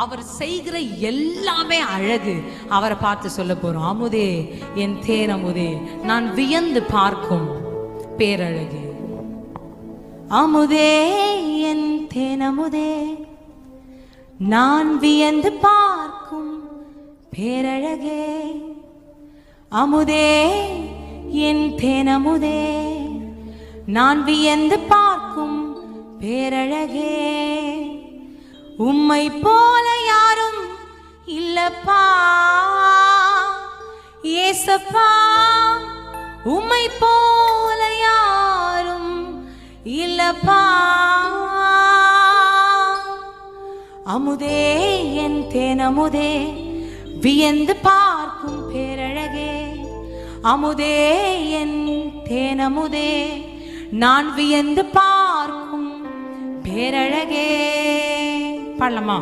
அவர் செய்கிற எல்லாமே அழகு. அவரை பார்த்து சொல்ல போறோம், அமுதே என் தேனமுதே, நான் வியந்து பார்க்கும் பேரழகு. அமுதே என் தேனமுதே, நான் வியந்து பார்க்கும் பேரழகே. அமுதே என் தேனமுதே, நான் வியந்து பார்க்கும் பேரழகே. உம்மை போல யாரும் இல்லப்பா ஏசப்பா, உம்மை போல யாரும் இல்லப்பா. அமுதே என் தேனமுதே, வியந்து பார்க்கும் பேரழகே. அமுதே என் தேனமுதே, நான் வியந்து பார்க்கும் பேரழகே. பாடலாமா?